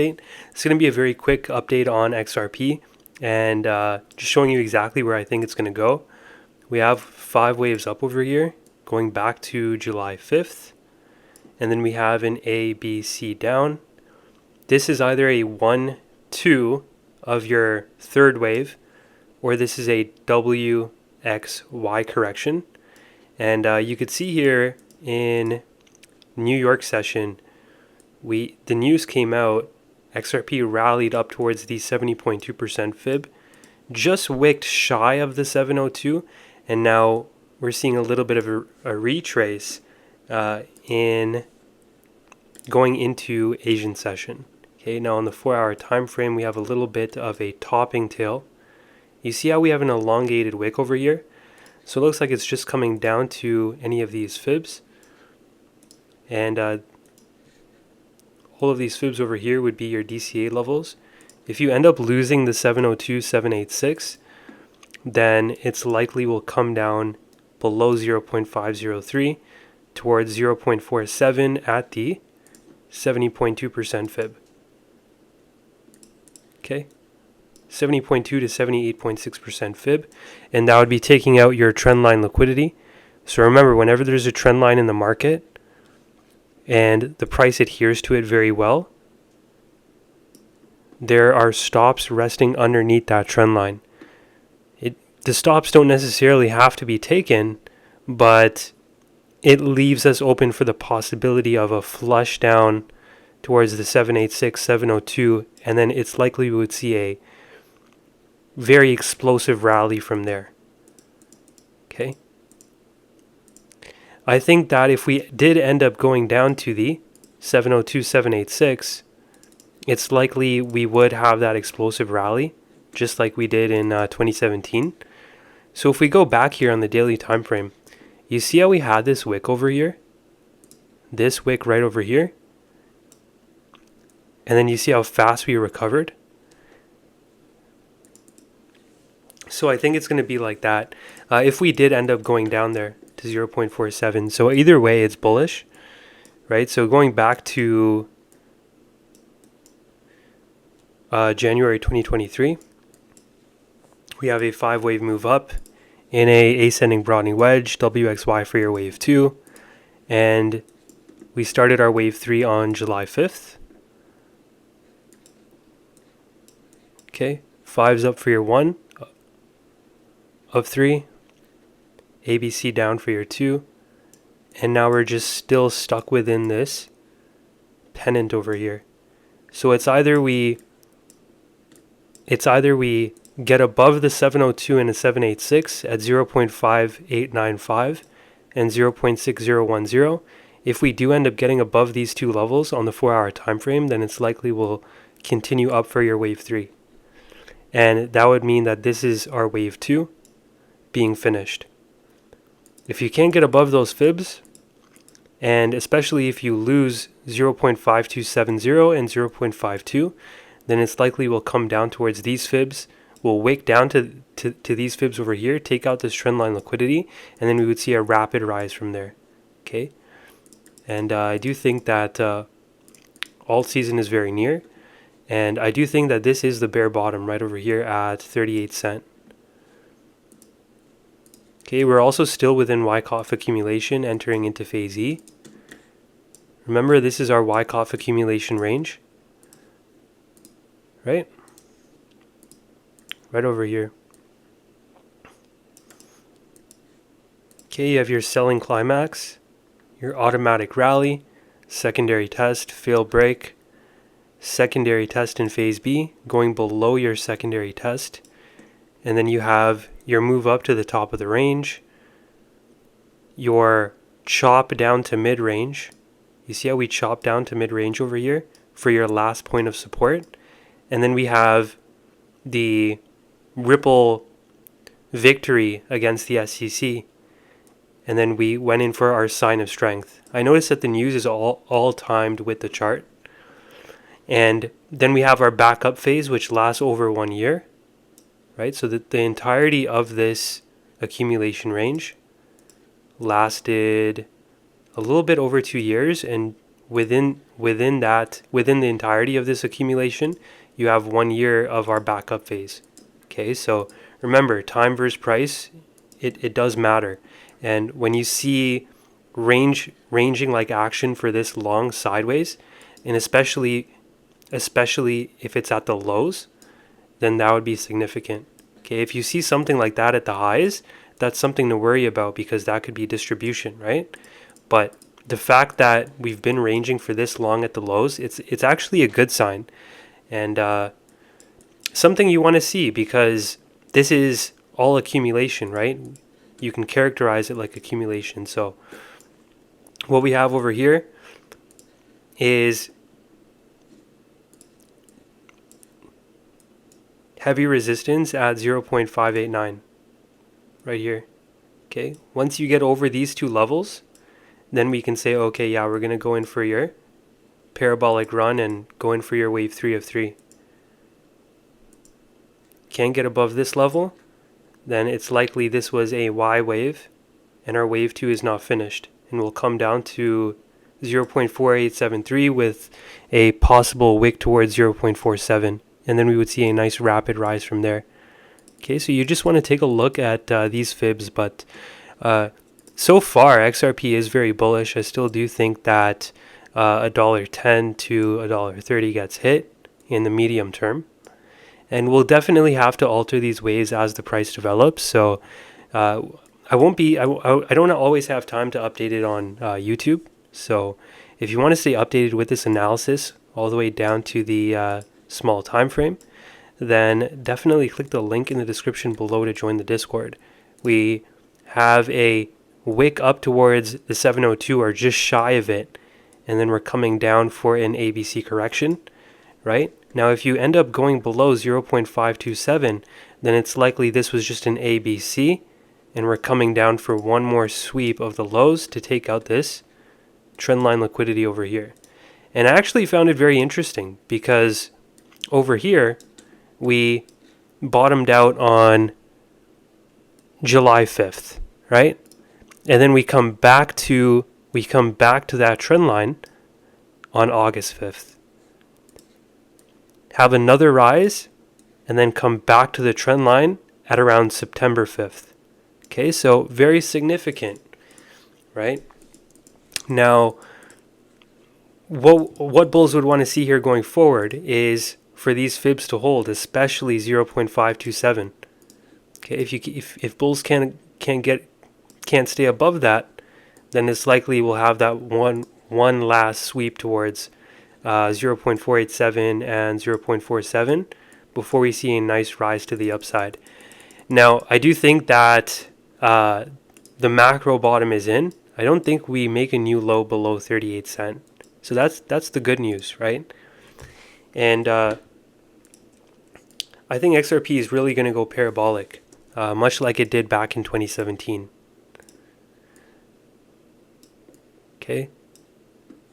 It's going to be a very quick update on XRP and just showing you exactly where I think it's going to go. We have 5 waves up over here going back to July 5th, and then we have an A, B, C down. This is either a 1, 2 of your third wave, or this is a W, X, Y correction. And you could see here in New York session, the news came out, XRP rallied up towards the 70.2% fib, just wicked shy of the 702, and now we're seeing a little bit of a retrace in going into Asian session. Okay, now on the 4-hour time frame, we have a little bit of a topping tail. You see how we have an elongated wick over here? So it looks like it's just coming down to any of these fibs. And all of these fibs over here would be your DCA levels. If you end up losing the 702, 786, then it's likely will come down below 0.503 towards 0.47 at the 70.2% fib. Okay, 70.2 to 78.6% fib, and that would be taking out your trendline liquidity. So remember, whenever there's a trend line in the market and the price adheres to it very well, there are stops resting underneath that trend line. The stops don't necessarily have to be taken, but it leaves us open for the possibility of a flush down towards the 786, 702, and then it's likely we would see a very explosive rally from there. Okay. I think that if we did end up going down to the 702, 786, it's likely we would have that explosive rally, just like we did in 2017. So if we go back here on the daily time frame, you see how we had this wick over here? This wick right over here? And then you see how fast we recovered? So I think it's going to be like that if we did end up going down there to 0.47. So either way, it's bullish, right? So going back to January 2023, we have a 5-wave move up in a ascending broadening wedge, WXY for your wave 2. And we started our wave 3 on July 5th. Okay, 5's up for your 1 of 3. ABC down for your 2. And now we're just still stuck within this pennant over here. So it's either we get above the 702 and a 786 at 0.5895 and 0.6010. If we do end up getting above these two levels on the 4-hour time frame, then it's likely we'll continue up for your wave 3. And that would mean that this is our wave 2 being finished. If you can't get above those fibs, and especially if you lose 0.5270 and 0.52, then it's likely we'll come down towards these fibs. We'll wick down to these fibs over here, take out this trendline liquidity, and then we would see a rapid rise from there. Okay, and I do think that alt season is very near, and I do think that this is the bear bottom right over here at 38 cent. Okay, we're also still within Wyckoff accumulation, entering into phase E. Remember, this is our Wyckoff accumulation range, right? Right over here. Okay, you have your selling climax, your automatic rally, secondary test, fail break, secondary test in phase B, going below your secondary test, and then you have your move up to the top of the range, your chop down to mid-range. You see how we chop down to mid-range over here for your last point of support, and then we have the Ripple victory against the SEC, and then we went in for our sign of strength. I noticed that the news is all timed with the chart, and then we have our backup phase, which lasts over 1 year, right? So that the entirety of this accumulation range lasted a little bit over 2 years, and within the entirety of this accumulation, you have 1 year of our backup phase. Okay, so remember, time versus price, it does matter. And when you see ranging like action for this long sideways, and especially if it's at the lows, then that would be significant. Okay, if you see something like that at the highs, that's something to worry about, because that could be distribution, right? But the fact that we've been ranging for this long at the lows, it's actually a good sign, and something you want to see, because this is all accumulation, right? You can characterize it like accumulation. So what we have over here is heavy resistance at 0.589 right here. Okay, once you get over these two levels, then we can say, okay, yeah, we're going to go in for your parabolic run and go in for your wave 3 of 3. Can't get above this level, then it's likely this was a Y wave and our wave 2 is not finished, and we'll come down to 0.4873 with a possible wick towards 0.47, and then we would see a nice rapid rise from there. Okay, so you just want to take a look at these fibs, but so far XRP is very bullish. I still do think that $1.10 to $1.30 gets hit in the medium term, and we'll definitely have to alter these waves as the price develops. So I don't always have time to update it on YouTube. So if you want to stay updated with this analysis all the way down to the small time frame, then definitely click the link in the description below to join the Discord. We have a wick up towards the 702 or just shy of it, and then we're coming down for an ABC correction, right? Now, if you end up going below 0.527, then it's likely this was just an ABC, and we're coming down for one more sweep of the lows to take out this trendline liquidity over here. And I actually found it very interesting, because over here we bottomed out on July 5th, right? And then we come back to that trend line on August 5th. Have another rise, and then come back to the trend line at around September 5th. Okay, so very significant, right? Now, what bulls would want to see here going forward is for these fibs to hold, especially 0.527. Okay, if bulls can't stay above that, then it's likely we'll have that one last sweep towards 0.487 and 0.47 before we see a nice rise to the upside. Now, I do think that the macro bottom is in. I don't think we make a new low below 38 cents. So that's the good news, right? And I think XRP is really going to go parabolic, much like it did back in 2017. Okay,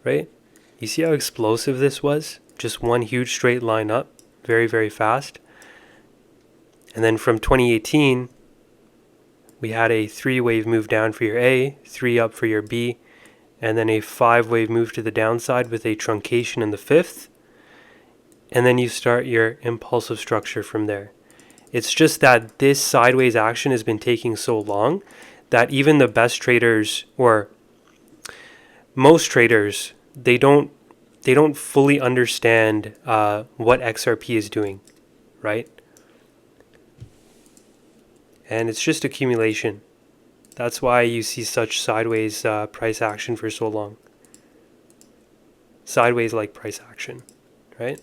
right? You see how explosive this was? Just one huge straight line up, very, very fast. And then from 2018, we had a 3-wave move down for your A, 3 up for your B, and then a 5-wave move to the downside with a truncation in the 5th. And then you start your impulsive structure from there. It's just that this sideways action has been taking so long that even the best traders, or most traders, they don't fully understand what XRP is doing, right? And it's just accumulation. That's why you see such sideways price action for so long. Sideways like price action, right?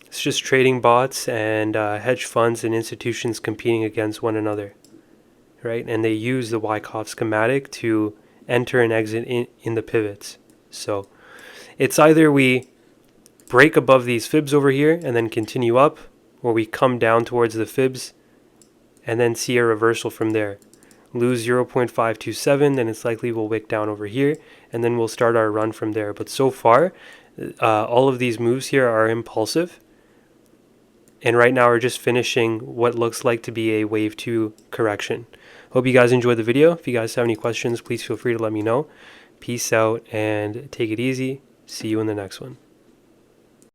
It's just trading bots and hedge funds and institutions competing against one another, right? And they use the Wyckoff schematic to enter and exit in the pivots. So it's either we break above these fibs over here and then continue up, or we come down towards the fibs and then see a reversal from there. Lose 0.527, then it's likely we'll wick down over here, and then we'll start our run from there. But so far, all of these moves here are impulsive. And right now we're just finishing what looks like to be a wave 2 correction. Hope you guys enjoyed the video. If you guys have any questions, please feel free to let me know. Peace out and take it easy. See you in the next one.